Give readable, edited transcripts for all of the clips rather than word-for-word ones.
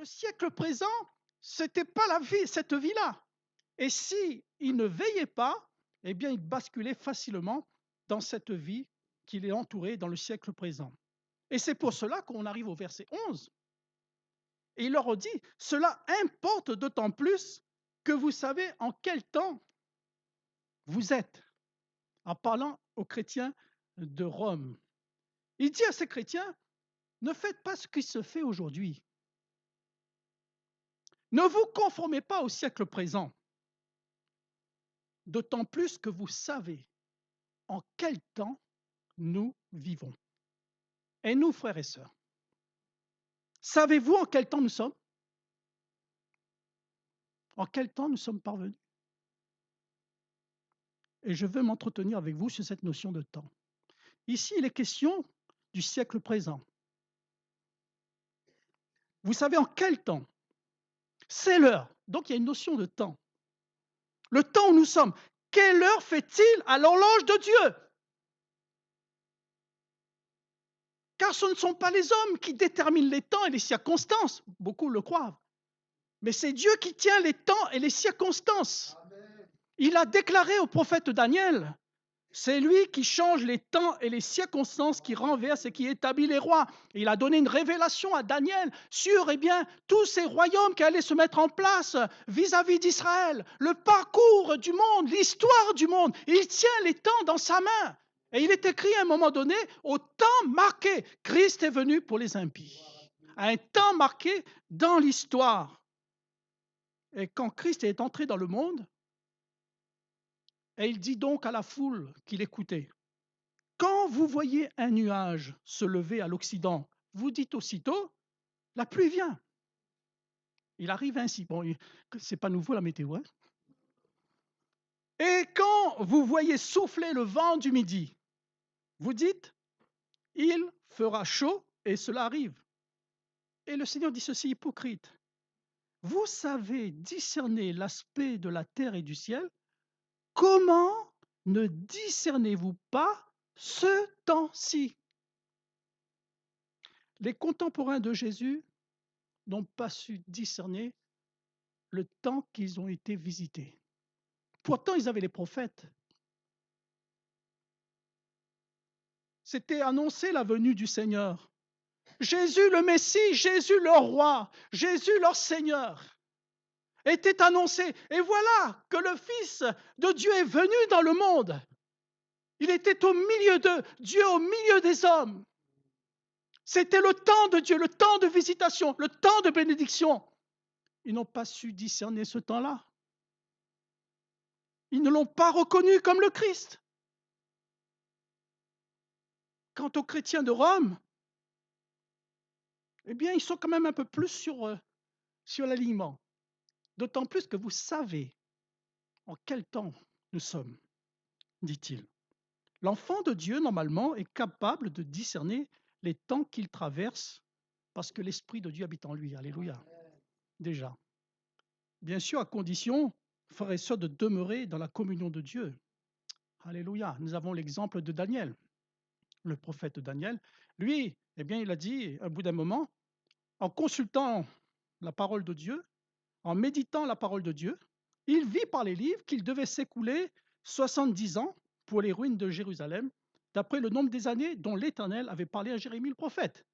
le siècle présent, ce n'était pas cette vie-là. Et s'il ne veillait pas, eh bien, il basculait facilement dans cette vie qu'il est entouré dans le siècle présent. Et c'est pour cela qu'on arrive au verset 11. Et il leur dit, cela importe d'autant plus que vous savez en quel temps vous êtes, en parlant aux chrétiens de Rome. Il dit à ces chrétiens, ne faites pas ce qui se fait aujourd'hui. Ne vous conformez pas au siècle présent, d'autant plus que vous savez en quel temps nous vivons. Et nous, frères et sœurs, savez-vous en quel temps nous sommes? En quel temps nous sommes parvenus? Et je veux m'entretenir avec vous sur cette notion de temps. Ici, il est question du siècle présent. Vous savez en quel temps? C'est l'heure. Donc, il y a une notion de temps. Le temps où nous sommes. Quelle heure fait-il à l'horloge de Dieu? Car ce ne sont pas les hommes qui déterminent les temps et les circonstances. Beaucoup le croient. Mais c'est Dieu qui tient les temps et les circonstances. Il a déclaré au prophète Daniel, c'est lui qui change les temps et les circonstances, qui renverse et qui établit les rois. Et il a donné une révélation à Daniel sur tous ces royaumes qui allaient se mettre en place vis-à-vis d'Israël, le parcours du monde, l'histoire du monde. Il tient les temps dans sa main. Et il est écrit à un moment donné, au temps marqué, Christ est venu pour les impies. À un temps marqué dans l'histoire. Et quand Christ est entré dans le monde, et il dit donc à la foule qu'il écoutait, quand vous voyez un nuage se lever à l'Occident, vous dites aussitôt, la pluie vient. Il arrive ainsi. Bon, c'est pas nouveau la météo. Hein. Et quand vous voyez souffler le vent du midi, vous dites, il fera chaud et cela arrive. Et le Seigneur dit ceci, hypocrite. Vous savez discerner l'aspect de la terre et du ciel. Comment ne discernez-vous pas ce temps-ci? Les contemporains de Jésus n'ont pas su discerner le temps qu'ils ont été visités. Pourtant, ils avaient les prophètes. C'était annoncé la venue du Seigneur. Jésus le Messie, Jésus leur roi, Jésus leur Seigneur était annoncé. Et voilà que le Fils de Dieu est venu dans le monde. Il était au milieu d'eux, Dieu au milieu des hommes. C'était le temps de Dieu, le temps de visitation, le temps de bénédiction. Ils n'ont pas su discerner ce temps-là. Ils ne l'ont pas reconnu comme le Christ. Quant aux chrétiens de Rome, eh bien, ils sont quand même un peu plus sur l'alignement. D'autant plus que vous savez en quel temps nous sommes, dit-il. L'enfant de Dieu, normalement, est capable de discerner les temps qu'il traverse parce que l'Esprit de Dieu habite en lui. Alléluia. Déjà. Bien sûr, à condition, frères et sœurs, de demeurer dans la communion de Dieu. Alléluia. Nous avons l'exemple de Daniel, le prophète Daniel. Lui, eh bien, il a dit, à bout d'un moment, en consultant la parole de Dieu, en méditant la parole de Dieu, il vit par les livres qu'il devait s'écouler 70 ans pour les ruines de Jérusalem, d'après le nombre des années dont l'Éternel avait parlé à Jérémie le prophète.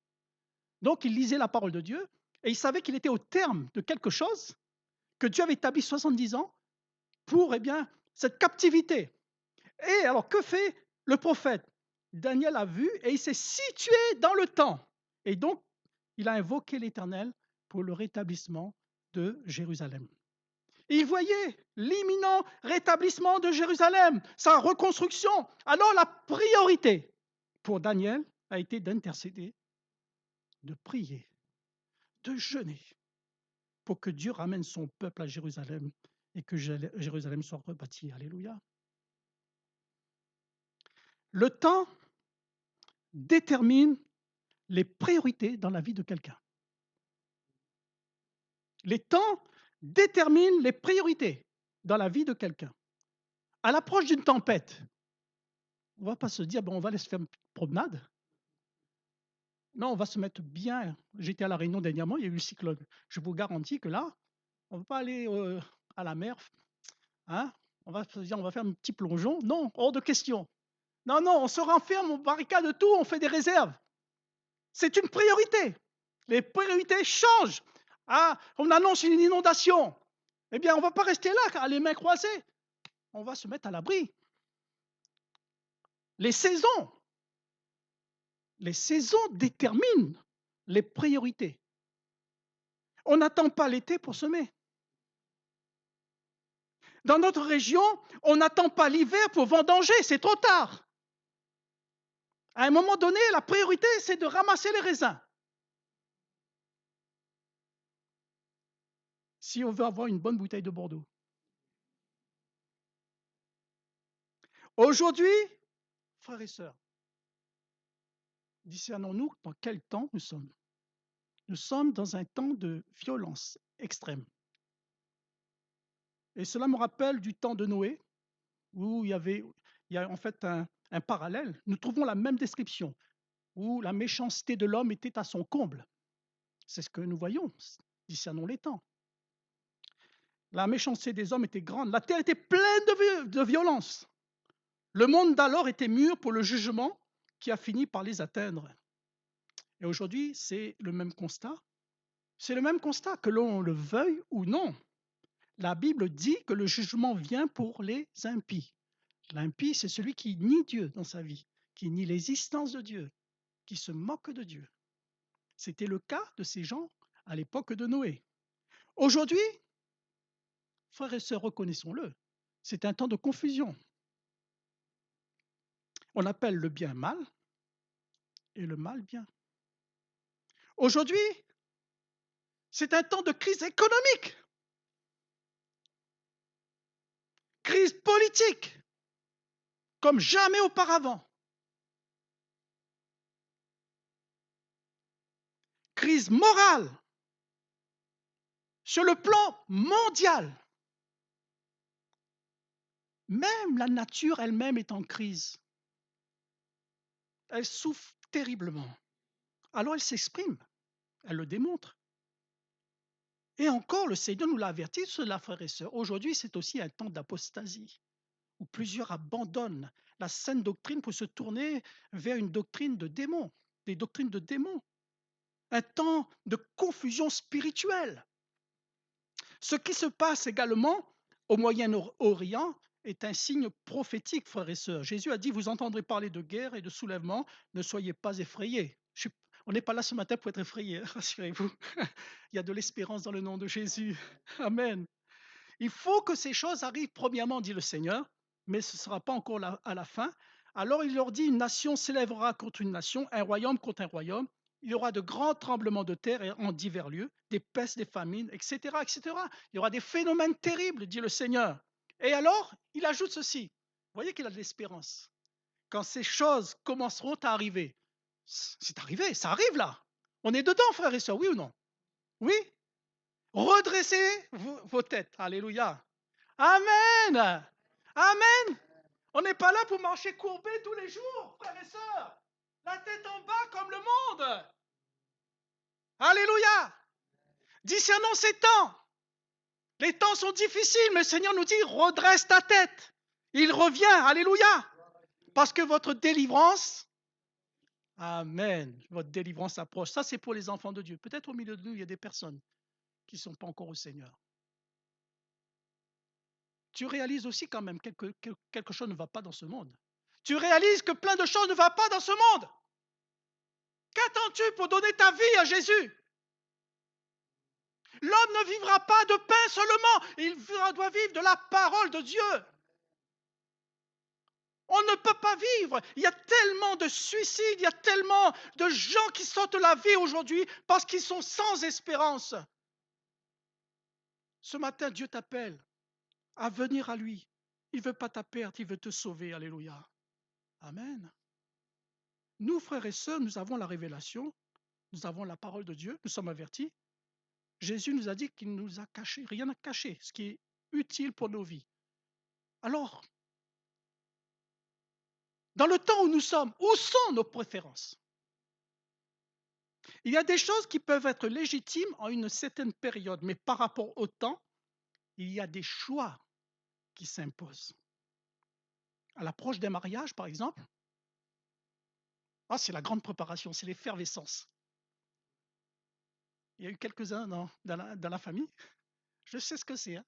Donc il lisait la parole de Dieu et il savait qu'il était au terme de quelque chose, que Dieu avait établi 70 ans pour cette captivité. Et alors que fait le prophète? Daniel a vu et il s'est situé dans le temps. Et donc, il a invoqué l'Éternel pour le rétablissement de Jérusalem. Il voyait l'imminent rétablissement de Jérusalem, sa reconstruction. Alors la priorité pour Daniel a été d'intercéder, de prier, de jeûner pour que Dieu ramène son peuple à Jérusalem et que Jérusalem soit rebâtie. Alléluia. Le temps détermine les priorités dans la vie de quelqu'un. Les temps déterminent les priorités dans la vie de quelqu'un. À l'approche d'une tempête, on ne va pas se dire, on va aller se faire une promenade. Non, on va se mettre bien. J'étais à La Réunion dernièrement, il y a eu le cyclone. Je vous garantis que là, on ne va pas aller, à la mer, hein, on va se dire: «On va faire un petit plongeon». Non, hors de question. Non, non, on se renferme, on barricade tout, on fait des réserves. C'est une priorité. Les priorités changent. Ah, on annonce une inondation. Eh bien, on ne va pas rester là, les mains croisées. On va se mettre à l'abri. Les saisons, les saisons déterminent les priorités. On n'attend pas l'été pour semer. Dans notre région, on n'attend pas l'hiver pour vendanger, c'est trop tard. À un moment donné, la priorité, c'est de ramasser les raisins. Si on veut avoir une bonne bouteille de Bordeaux. Aujourd'hui, frères et sœurs, discernons-nous dans quel temps nous sommes. Nous sommes dans un temps de violence extrême. Et cela me rappelle du temps de Noé, où il y a en fait un parallèle. Nous trouvons la même description, où la méchanceté de l'homme était à son comble. C'est ce que nous voyons, discernons les temps. La méchanceté des hommes était grande, la terre était pleine de violence. Le monde d'alors était mûr pour le jugement qui a fini par les atteindre. Et aujourd'hui, c'est le même constat. C'est le même constat, que l'on le veuille ou non. La Bible dit que le jugement vient pour les impies. L'impie, c'est celui qui nie Dieu dans sa vie, qui nie l'existence de Dieu, qui se moque de Dieu. C'était le cas de ces gens à l'époque de Noé. Aujourd'hui, frères et sœurs, reconnaissons-le, c'est un temps de confusion. On appelle le bien mal et le mal bien. Aujourd'hui, c'est un temps de crise économique, crise politique, comme jamais auparavant, crise morale, sur le plan mondial. Même la nature elle-même est en crise. Elle souffre terriblement. Alors elle s'exprime, elle le démontre. Et encore, le Seigneur nous l'a averti sur cela, frères et sœurs. Aujourd'hui, c'est aussi un temps d'apostasie, où plusieurs abandonnent la saine doctrine pour se tourner vers une doctrine de démons, des doctrines de démons. Un temps de confusion spirituelle. Ce qui se passe également au Moyen-Orient est un signe prophétique, frères et sœurs. Jésus a dit, vous entendrez parler de guerre et de soulèvement, ne soyez pas effrayés. On n'est pas là ce matin pour être effrayés, rassurez-vous. Il y a de l'espérance dans le nom de Jésus. Amen. Il faut que ces choses arrivent premièrement, dit le Seigneur, mais ce ne sera pas encore à la fin. Alors il leur dit, une nation s'élèvera contre une nation, un royaume contre un royaume. Il y aura de grands tremblements de terre en divers lieux, des pestes, des famines, etc., etc. Il y aura des phénomènes terribles, dit le Seigneur. Et alors, il ajoute ceci. Vous voyez qu'il a de l'espérance. Quand ces choses commenceront à arriver, c'est arrivé, ça arrive là. On est dedans, frères et sœurs, oui ou non? Oui? Redressez vos têtes. Alléluia. Amen. Amen. On n'est pas là pour marcher courbé tous les jours, frères et sœurs. La tête en bas comme le monde. Alléluia. Discernons ces temps. Les temps sont difficiles, mais le Seigneur nous dit, redresse ta tête. Il revient. Alléluia. Parce que votre délivrance, amen, votre délivrance approche. Ça, c'est pour les enfants de Dieu. Peut-être au milieu de nous, il y a des personnes qui ne sont pas encore au Seigneur. Tu réalises aussi quand même que quelque chose ne va pas dans ce monde. Tu réalises que plein de choses ne vont pas dans ce monde. Qu'attends-tu pour donner ta vie à Jésus? L'homme ne vivra pas de pain seulement, il doit vivre de la parole de Dieu. On ne peut pas vivre. Il y a tellement de suicides, il y a tellement de gens qui sortent la vie aujourd'hui parce qu'ils sont sans espérance. Ce matin, Dieu t'appelle à venir à lui. Il ne veut pas ta perte, il veut te sauver. Alléluia. Amen. Nous, frères et sœurs, nous avons la révélation, nous avons la parole de Dieu, nous sommes avertis. Jésus nous a dit qu'il nous a caché, rien n'a caché, ce qui est utile pour nos vies. Alors, dans le temps où nous sommes, où sont nos préférences? Il y a des choses qui peuvent être légitimes en une certaine période, mais par rapport au temps, il y a des choix qui s'imposent. À l'approche d'un mariage, par exemple, c'est la grande préparation, c'est l'effervescence. Il y a eu quelques-uns dans la famille, je sais ce que c'est, hein.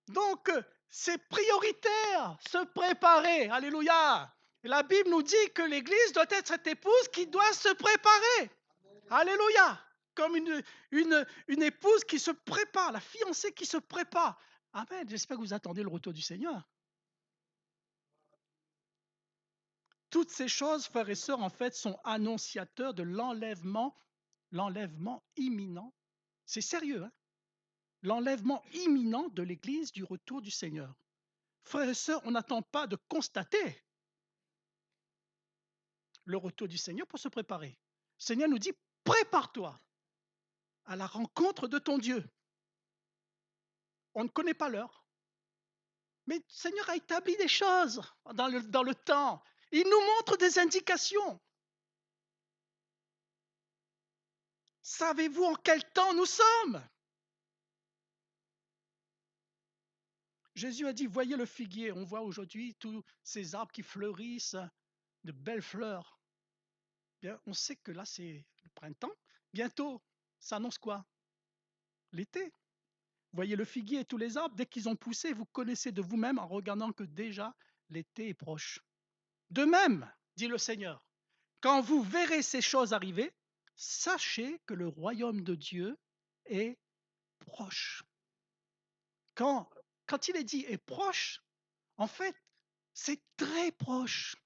Donc, c'est prioritaire, se préparer, alléluia. La Bible nous dit que l'Église doit être cette épouse qui doit se préparer, alléluia. Comme une épouse qui se prépare, la fiancée qui se prépare. Amen, j'espère que vous attendez le retour du Seigneur. Toutes ces choses, frères et sœurs, en fait, sont annonciateurs de l'enlèvement imminent. C'est sérieux, hein? L'enlèvement imminent de l'Église du retour du Seigneur. Frères et sœurs, on n'attend pas de constater le retour du Seigneur pour se préparer. Le Seigneur nous dit, prépare-toi à la rencontre de ton Dieu. On ne connaît pas l'heure, mais le Seigneur a établi des choses dans le temps. Il nous montre des indications. Savez-vous en quel temps nous sommes? Jésus a dit, voyez le figuier. On voit aujourd'hui tous ces arbres qui fleurissent, de belles fleurs. Bien, on sait que là, c'est le printemps. Bientôt, ça annonce quoi? L'été. Voyez le figuier et tous les arbres, dès qu'ils ont poussé, vous connaissez de vous-même en regardant que déjà l'été est proche. De même, dit le Seigneur, quand vous verrez ces choses arriver, sachez que le royaume de Dieu est proche. Quand il est dit est proche, en fait, c'est très proche.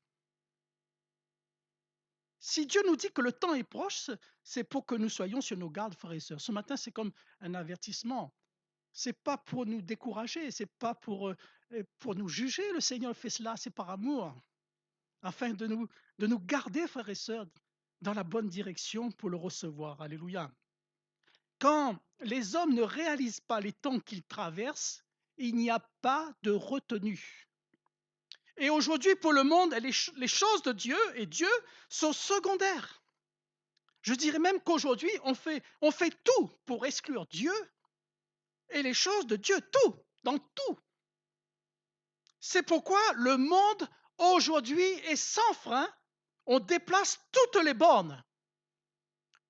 Si Dieu nous dit que le temps est proche, c'est pour que nous soyons sur nos gardes, frères et sœurs. Ce matin, c'est comme un avertissement. C'est pas pour nous décourager, c'est pas pour nous juger. Le Seigneur fait cela, c'est par amour, afin de nous garder, frères et sœurs, dans la bonne direction pour le recevoir. Alléluia. Quand les hommes ne réalisent pas les temps qu'ils traversent, il n'y a pas de retenue. Et aujourd'hui, pour le monde, les choses de Dieu et Dieu sont secondaires. Je dirais même qu'aujourd'hui, on fait tout pour exclure Dieu et les choses de Dieu, tout, dans tout. C'est pourquoi le monde aujourd'hui est sans frein. On déplace toutes les bornes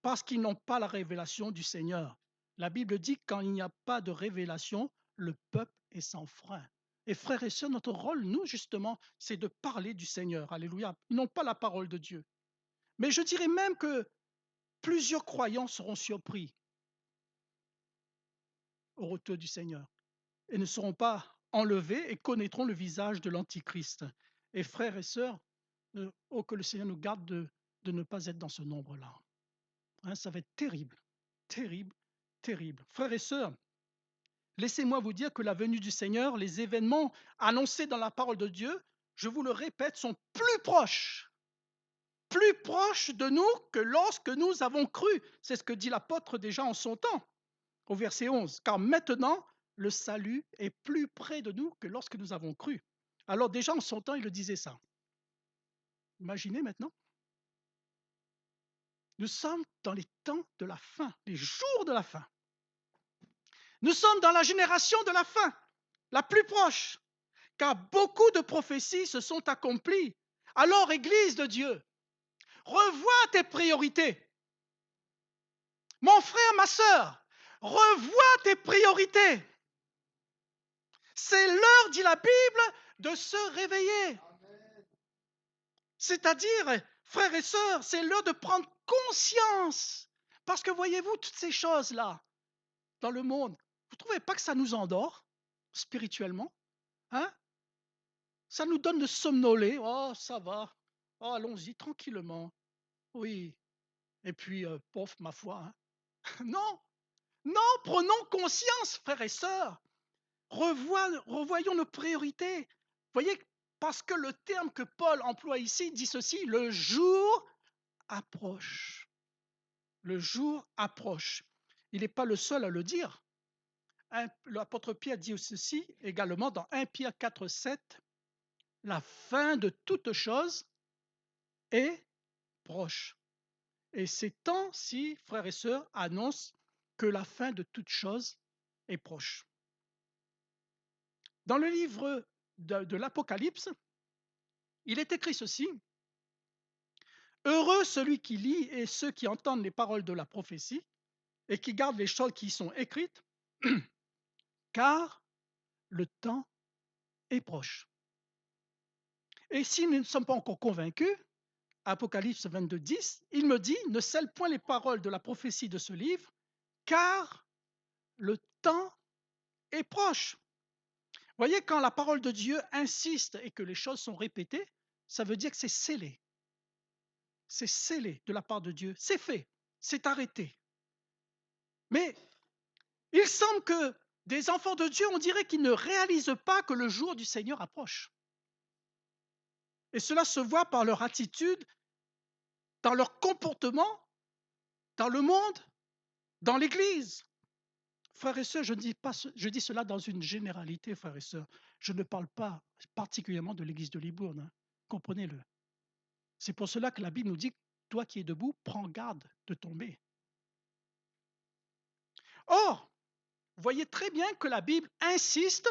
parce qu'ils n'ont pas la révélation du Seigneur. La Bible dit que quand il n'y a pas de révélation, le peuple est sans frein. Et frères et sœurs, notre rôle, nous, justement, c'est de parler du Seigneur. Alléluia. Ils n'ont pas la parole de Dieu. Mais je dirais même que plusieurs croyants seront surpris au retour du Seigneur et ne seront pas enlevés et connaîtront le visage de l'Antichrist. Et frères et sœurs, que le Seigneur nous garde de ne pas être dans ce nombre-là. Hein, ça va être terrible, terrible, terrible. Frères et sœurs, laissez-moi vous dire que la venue du Seigneur, les événements annoncés dans la parole de Dieu, je vous le répète, sont plus proches de nous que lorsque nous avons cru. C'est ce que dit l'apôtre déjà en son temps, au verset 11. Car maintenant, le salut est plus près de nous que lorsque nous avons cru. Alors déjà en son temps, il le disait ça. Imaginez maintenant. Nous sommes dans les temps de la fin, les jours de la fin. Nous sommes dans la génération de la fin, la plus proche, car beaucoup de prophéties se sont accomplies. Alors, Église de Dieu, revois tes priorités. Mon frère, ma sœur, revois tes priorités. C'est l'heure, dit la Bible, de se réveiller. C'est-à-dire, frères et sœurs, c'est l'heure de prendre conscience. Parce que voyez-vous, toutes ces choses-là, dans le monde, vous ne trouvez pas que ça nous endort spirituellement? Hein? Ça nous donne de somnoler. Oh, ça va. Oh, allons-y tranquillement. Oui. Et puis, pauvre, ma foi. Hein? Non, non, prenons conscience, frères et sœurs. Revoyons nos priorités. Voyez, parce que le terme que Paul emploie ici dit ceci, le jour approche. Le jour approche. Il n'est pas le seul à le dire. L'apôtre Pierre dit ceci également dans 1 Pierre 4,7, la fin de toute chose est proche. Et ces temps-ci, frères et sœurs, annoncent que la fin de toute chose est proche. Dans le livre de l'Apocalypse, il est écrit ceci: Heureux celui qui lit et ceux qui entendent les paroles de la prophétie et qui gardent les choses qui y sont écrites, car le temps est proche. Et si nous ne sommes pas encore convaincus, Apocalypse 22, 10, il me dit: Ne scelle point les paroles de la prophétie de ce livre, car le temps est proche. Voyez, quand la parole de Dieu insiste et que les choses sont répétées, ça veut dire que c'est scellé. C'est scellé de la part de Dieu. C'est fait. C'est arrêté. Mais il semble que des enfants de Dieu, on dirait qu'ils ne réalisent pas que le jour du Seigneur approche. Et cela se voit par leur attitude, dans leur comportement, dans le monde, dans l'Église. Frères et sœurs, je dis cela dans une généralité, frères et sœurs. Je ne parle pas particulièrement de l'Église de Libourne, hein. Comprenez-le. C'est pour cela que la Bible nous dit: toi qui es debout, prends garde de tomber. Or, vous voyez très bien que la Bible insiste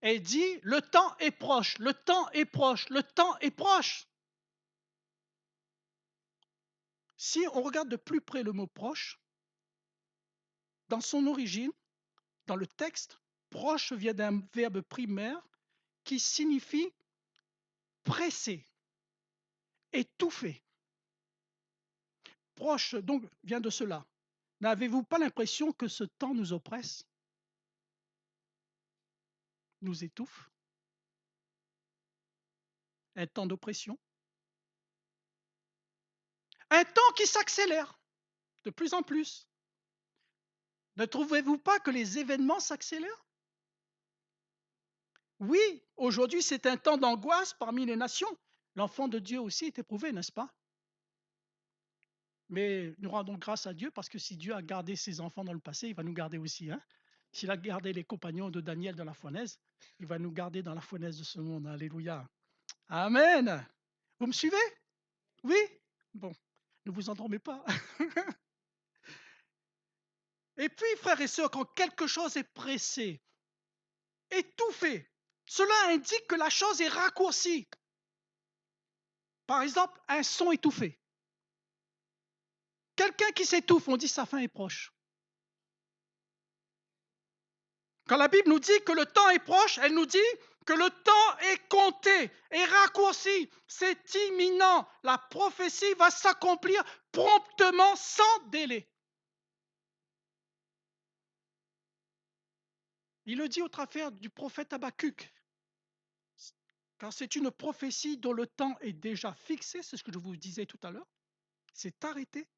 et dit: le temps est proche, le temps est proche, le temps est proche. Si on regarde de plus près le mot proche, dans son origine, dans le texte, proche vient d'un verbe primaire qui signifie presser, étouffer. Proche, donc, vient de cela. N'avez-vous pas l'impression que ce temps nous oppresse, nous étouffe? Un temps d'oppression, un temps qui s'accélère de plus en plus. Ne trouvez-vous pas que les événements s'accélèrent? Oui, aujourd'hui c'est un temps d'angoisse parmi les nations. L'enfant de Dieu aussi est éprouvé, n'est-ce pas? Mais nous rendons grâce à Dieu parce que si Dieu a gardé ses enfants dans le passé, il va nous garder aussi, hein? S'il a gardé les compagnons de Daniel dans la fournaise, il va nous garder dans la fournaise de ce monde. Alléluia. Amen. Vous me suivez? Oui? Bon, ne vous endormez pas. Et puis, frères et sœurs, quand quelque chose est pressé, étouffé, cela indique que la chose est raccourcie. Par exemple, un son étouffé. Quelqu'un qui s'étouffe, on dit sa fin est proche. Quand la Bible nous dit que le temps est proche, elle nous dit que le temps est compté, est raccourci, c'est imminent. La prophétie va s'accomplir promptement, sans délai. Il le dit au travers du prophète Habakkuk, car c'est une prophétie dont le temps est déjà fixé, c'est ce que je vous disais tout à l'heure, c'est arrêté,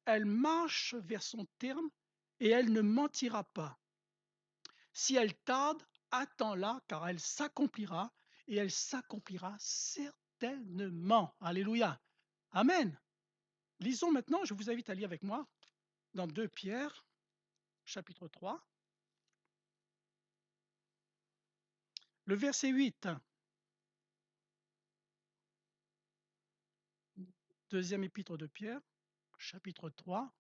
elle marche vers son terme et elle ne mentira pas. Si elle tarde, attends-la, car elle s'accomplira et elle s'accomplira certainement. Alléluia. Amen. Lisons maintenant, je vous invite à lire avec moi dans 2 Pierre, chapitre 3, le verset 8. Deuxième épître de Pierre, chapitre 3,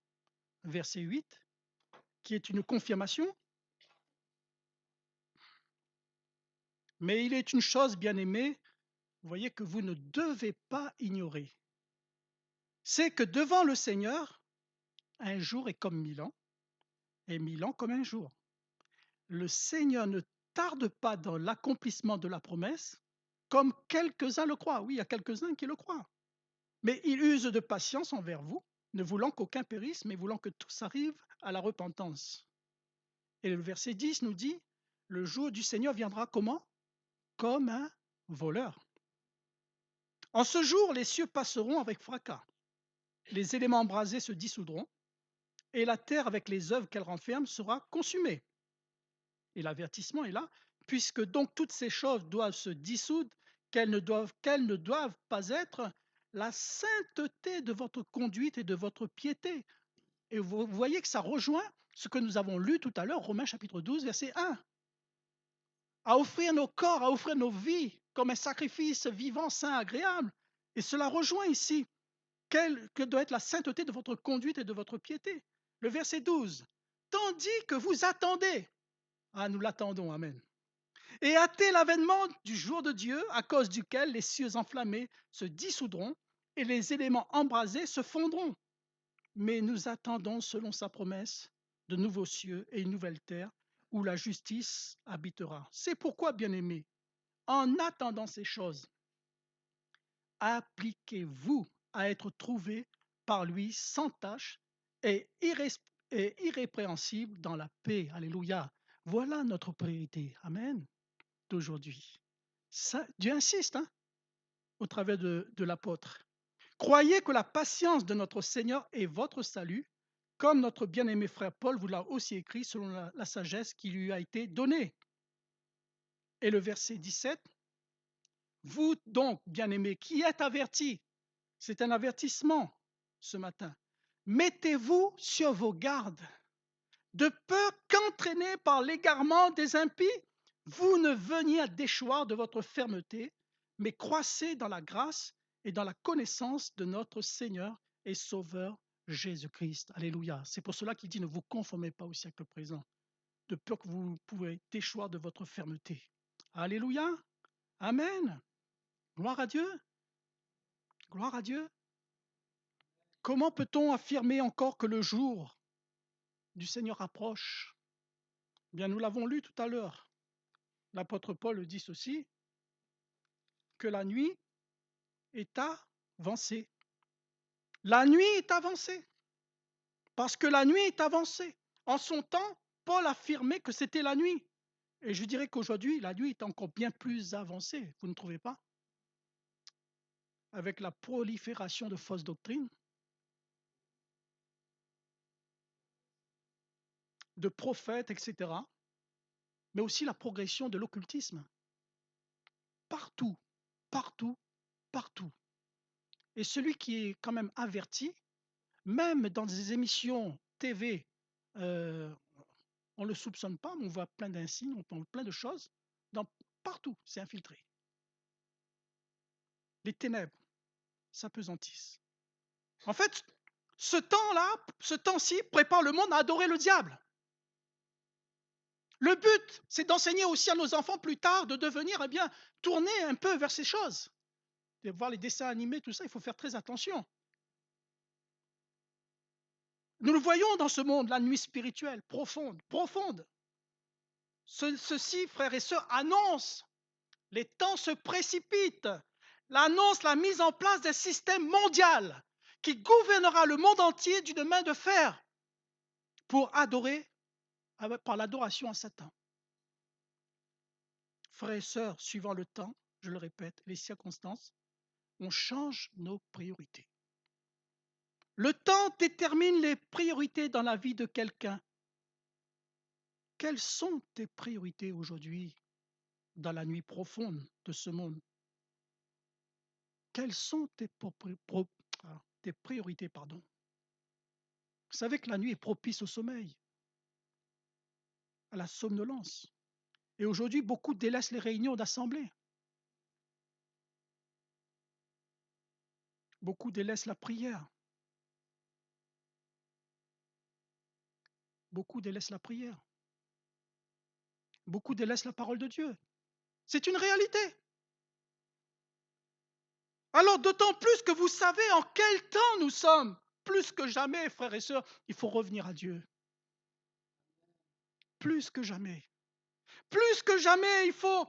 verset 8, qui est une confirmation. Mais il est une chose, bien-aimée, vous voyez, que vous ne devez pas ignorer. C'est que devant le Seigneur, un jour est comme 1000 ans, et 1000 ans comme un jour. Le Seigneur ne tarde pas dans l'accomplissement de la promesse, comme quelques-uns le croient. Oui, il y a quelques-uns qui le croient. Mais il use de patience envers vous, ne voulant qu'aucun périsse, mais voulant que tous arrivent à la repentance. Et le verset 10 nous dit: le jour du Seigneur viendra comment? Comme un voleur. En ce jour, les cieux passeront avec fracas, les éléments embrasés se dissoudront, et la terre, avec les œuvres qu'elle renferme, sera consumée. Et l'avertissement est là, puisque donc toutes ces choses doivent se dissoudre, qu'elles ne doivent pas être la sainteté de votre conduite et de votre piété. Et vous voyez que ça rejoint ce que nous avons lu tout à l'heure, Romains chapitre 12, verset 1. À offrir nos corps, à offrir nos vies comme un sacrifice vivant, saint, agréable. Et cela rejoint ici. que doit être la sainteté de votre conduite et de votre piété. Le verset 12. Tandis que vous attendez, nous l'attendons, amen, et hâtez l'avènement du jour de Dieu, à cause duquel les cieux enflammés se dissoudront et les éléments embrasés se fondront. Mais nous attendons, selon sa promesse, de nouveaux cieux et une nouvelle terre où la justice habitera. C'est pourquoi, bien-aimés, en attendant ces choses, appliquez-vous à être trouvés par lui sans tache et, irrépréhensible dans la paix. Alléluia. Voilà notre priorité. Amen. D'aujourd'hui. Dieu insiste au travers de l'apôtre. Croyez que la patience de notre Seigneur est votre salut, comme notre bien-aimé frère Paul vous l'a aussi écrit selon la sagesse qui lui a été donnée. Et le verset 17, vous donc, bien-aimés, qui êtes avertis, c'est un avertissement ce matin, mettez-vous sur vos gardes, de peur qu'entraînés par l'égarement des impies, vous ne veniez à déchoir de votre fermeté, mais croissez dans la grâce et dans la connaissance de notre Seigneur et Sauveur Jésus-Christ. Alléluia. C'est pour cela qu'il dit ne vous conformez pas au siècle présent, de peur que vous pouvez déchoir de votre fermeté. Alléluia. Amen. Gloire à Dieu. Gloire à Dieu. Comment peut-on affirmer encore que le jour du Seigneur approche? Bien, nous l'avons lu tout à l'heure. L'apôtre Paul dit ceci, que la nuit est avancée. La nuit est avancée. Parce que la nuit est avancée. En son temps, Paul affirmait que c'était la nuit. Et je dirais qu'aujourd'hui, la nuit est encore bien plus avancée. Vous ne trouvez pas? Avec la prolifération de fausses doctrines, de prophètes, etc. Mais aussi la progression de l'occultisme. Partout, partout, partout. Et celui qui est quand même averti, même dans des émissions TV, on ne le soupçonne pas, mais on voit plein d'insignes, on voit plein de choses. Partout, c'est infiltré. Les ténèbres s'apesantissent. En fait, ce temps-là, ce temps-ci, prépare le monde à adorer le diable. Le but, c'est d'enseigner aussi à nos enfants plus tard de devenir, tourner un peu vers ces choses. De voir les dessins animés, tout ça, il faut faire très attention. Nous le voyons dans ce monde, la nuit spirituelle, profonde, profonde. Ceci, frères et sœurs, annonce, les temps se précipitent, l'annonce la mise en place d'un système mondial qui gouvernera le monde entier d'une main de fer pour adorer, par l'adoration à Satan. Frères et sœurs, suivant le temps, je le répète, les circonstances, on change nos priorités. Le temps détermine les priorités dans la vie de quelqu'un. Quelles sont tes priorités aujourd'hui dans la nuit profonde de ce monde? Quelles sont tes priorités, pardon? Vous savez que la nuit est propice au sommeil, à la somnolence. Et aujourd'hui, beaucoup délaissent les réunions d'assemblée. Beaucoup délaissent la prière. Beaucoup délaissent la prière. Beaucoup délaissent la parole de Dieu. C'est une réalité. Alors d'autant plus que vous savez en quel temps nous sommes. Plus que jamais, frères et sœurs, il faut revenir à Dieu. Plus que jamais. Plus que jamais, il faut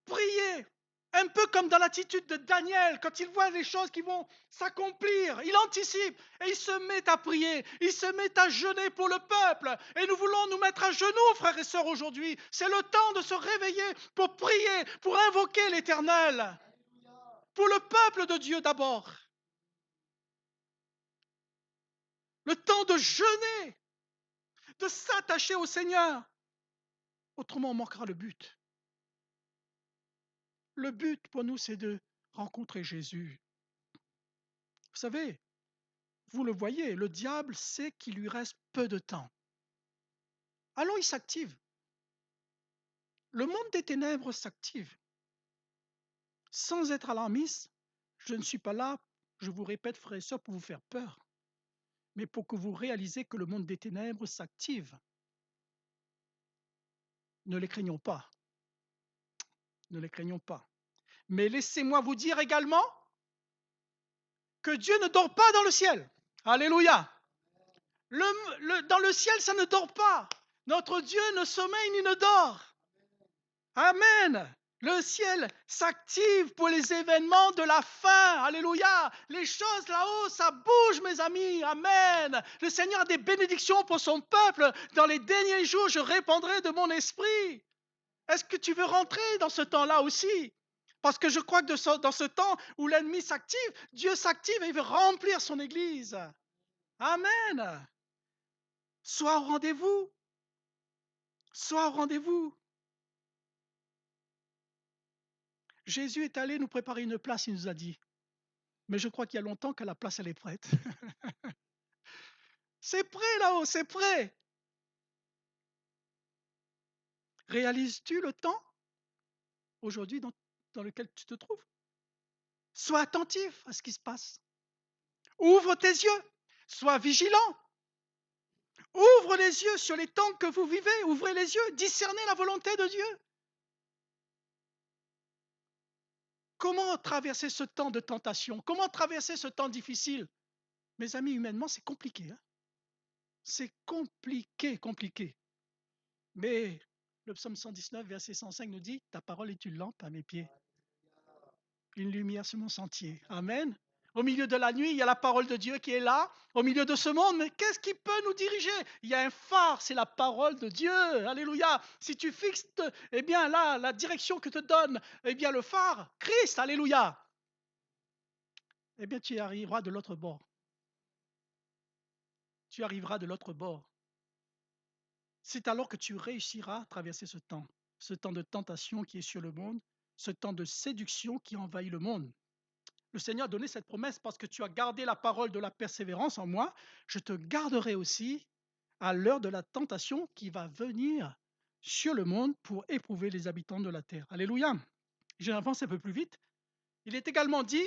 prier. Un peu comme dans l'attitude de Daniel, quand il voit les choses qui vont s'accomplir, il anticipe et il se met à prier, il se met à jeûner pour le peuple. Et nous voulons nous mettre à genoux, frères et sœurs, aujourd'hui. C'est le temps de se réveiller pour prier, pour invoquer l'Éternel, pour le peuple de Dieu d'abord. Le temps de jeûner, de s'attacher au Seigneur. Autrement, on manquera le but. Le but pour nous, c'est de rencontrer Jésus. Vous savez, vous le voyez, le diable sait qu'il lui reste peu de temps. Alors il s'active. Le monde des ténèbres s'active. Sans être alarmiste, je ne suis pas là, Je vous répète, frères et sœurs, pour vous faire peur, mais pour que vous réalisez que le monde des ténèbres s'active. Ne les craignons pas, ne les craignons pas. Mais laissez-moi vous dire également que Dieu ne dort pas dans le ciel. Alléluia. Dans le ciel, ça ne dort pas. Notre Dieu ne sommeille ni ne dort. Amen. Le ciel s'active pour les événements de la fin. Alléluia. Les choses là-haut, ça bouge, mes amis. Amen. Le Seigneur a des bénédictions pour son peuple. Dans les derniers jours, je répandrai de mon esprit. Est-ce que tu veux rentrer dans ce temps-là aussi? Parce que je crois que dans ce temps où l'ennemi s'active, Dieu s'active et il veut remplir son Église. Amen. Sois au rendez-vous. Sois au rendez-vous. Jésus est allé nous préparer une place, il nous a dit. Mais je crois qu'il y a longtemps que la place, elle est prête. C'est prêt là-haut, c'est prêt. Réalises-tu le temps aujourd'hui dans lequel tu te trouves? Sois attentif à ce qui se passe. Ouvre tes yeux. Sois vigilant. Ouvre les yeux sur les temps que vous vivez. Ouvrez les yeux. Discernez la volonté de Dieu. Comment traverser ce temps de tentation? Comment traverser ce temps difficile? Mes amis, humainement, c'est compliqué. Hein? C'est compliqué, compliqué. Mais le psaume 119, verset 105 nous dit, ta parole est une lampe à mes pieds, une lumière sur mon sentier. Amen. Au milieu de la nuit, il y a la parole de Dieu qui est là, au milieu de ce monde. Mais qu'est-ce qui peut nous diriger? Il y a un phare, c'est la parole de Dieu. Alléluia. Si tu fixes, eh bien là, la direction que te donne, eh bien le phare, Christ, alléluia, eh bien tu arriveras de l'autre bord. Tu arriveras de l'autre bord. C'est alors que tu réussiras à traverser ce temps de tentation qui est sur le monde, ce temps de séduction qui envahit le monde. Le Seigneur a donné cette promesse parce que tu as gardé la parole de la persévérance en moi. Je te garderai aussi à l'heure de la tentation qui va venir sur le monde pour éprouver les habitants de la terre. Alléluia. J'avance un peu plus vite. Il est également dit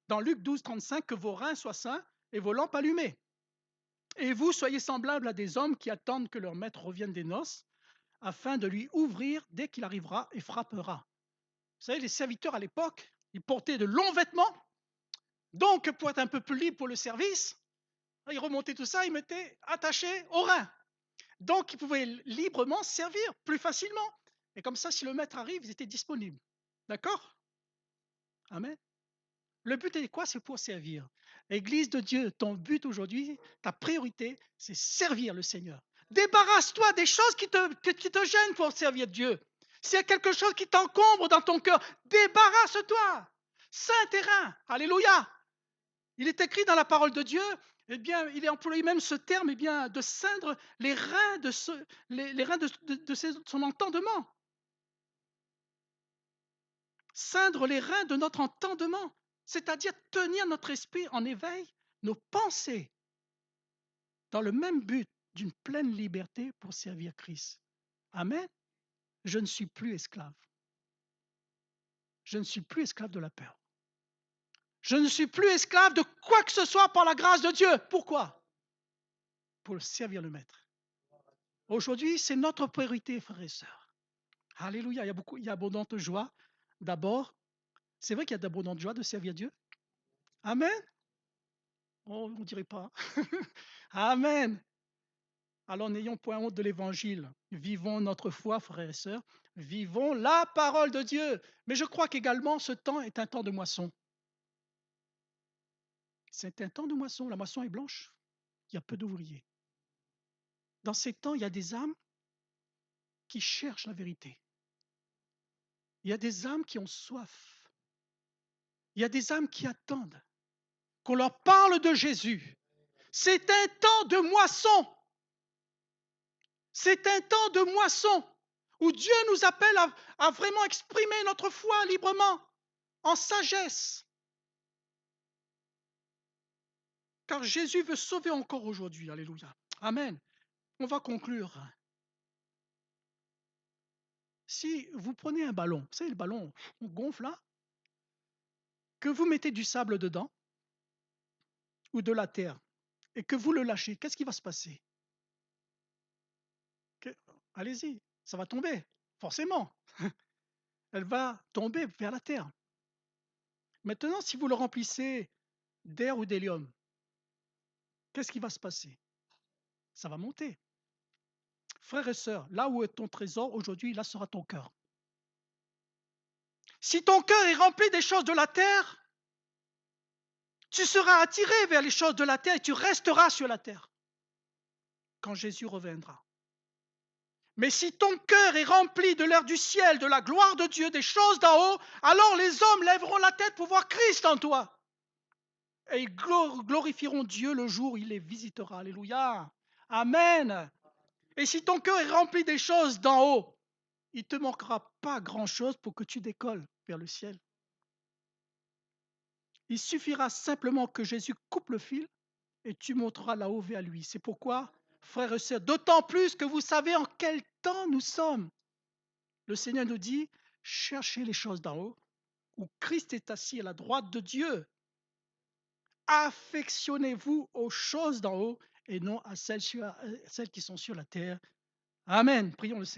dans Luc 12, 35 que vos reins soient sains et vos lampes allumées. Et vous soyez semblables à des hommes qui attendent que leur maître revienne des noces afin de lui ouvrir dès qu'il arrivera et frappera. Vous savez, les serviteurs à l'époque, ils portaient de longs vêtements. Donc, pour être un peu plus libre pour le service, ils remontaient tout ça, ils mettaient attaché au rein. Donc, ils pouvaient librement servir plus facilement. Et comme ça, si le maître arrive, ils étaient disponibles. D'accord? Amen. Le but est quoi? C'est pour servir. Église de Dieu, ton but aujourd'hui, ta priorité, c'est servir le Seigneur. Débarrasse-toi des choses qui te gênent pour servir Dieu. S'il y a quelque chose qui t'encombre dans ton cœur, débarrasse-toi. Saint terrain. Alléluia. Il est écrit dans la parole de Dieu, eh bien, il est employé même ce terme, eh bien, de ceindre les reins de, les reins de son entendement. Ceindre les reins de notre entendement, c'est-à-dire tenir notre esprit en éveil, nos pensées, dans le même but d'une pleine liberté pour servir Christ. Amen. Je ne suis plus esclave. Je ne suis plus esclave de la peur. Je ne suis plus esclave de quoi que ce soit par la grâce de Dieu. Pourquoi? Pour servir le Maître. Aujourd'hui, c'est notre priorité, frères et sœurs. Alléluia, il y a abondante joie. D'abord, c'est vrai qu'il y a d'abondante joie de servir Dieu. Amen. Oh, on ne dirait pas. Amen. Alors n'ayons point honte de l'évangile. Vivons notre foi, frères et sœurs. Vivons la parole de Dieu. Mais je crois qu'également, ce temps est un temps de moisson. C'est un temps de moisson. La moisson est blanche. Il y a peu d'ouvriers. Dans ces temps, il y a des âmes qui cherchent la vérité. Il y a des âmes qui ont soif. Il y a des âmes qui attendent qu'on leur parle de Jésus. C'est un temps de moisson. C'est un temps de moisson où Dieu nous appelle à vraiment exprimer notre foi librement, en sagesse. Car Jésus veut sauver encore aujourd'hui. Alléluia. Amen. On va conclure. Si vous prenez un ballon, vous savez le ballon, on gonfle là, que vous mettez du sable dedans, ou de la terre et que vous le lâchez, qu'est-ce qui va se passer? Que- Allez-y, ça va tomber, forcément. Elle va tomber vers la terre. Maintenant, si vous le remplissez d'air ou d'hélium, qu'est-ce qui va se passer? Ça va monter. Frères et sœurs, là où est ton trésor, aujourd'hui, là sera ton cœur. Si ton cœur est rempli des choses de la terre, tu seras attiré vers les choses de la terre et tu resteras sur la terre quand Jésus reviendra. Mais si ton cœur est rempli de l'air du ciel, de la gloire de Dieu, des choses d'en haut, alors les hommes lèveront la tête pour voir Christ en toi. Et ils glorifieront Dieu le jour où il les visitera. Alléluia. Amen. Et si ton cœur est rempli des choses d'en haut, il ne te manquera pas grand-chose pour que tu décolles vers le ciel. Il suffira simplement que Jésus coupe le fil et tu monteras là-haut vers lui. C'est pourquoi, frères et sœurs, d'autant plus que vous savez en quel temps nous sommes. Le Seigneur nous dit, cherchez les choses d'en haut, où Christ est assis à la droite de Dieu. Affectionnez-vous aux choses d'en haut et non à celles qui sont sur la terre. Amen. Prions le Seigneur.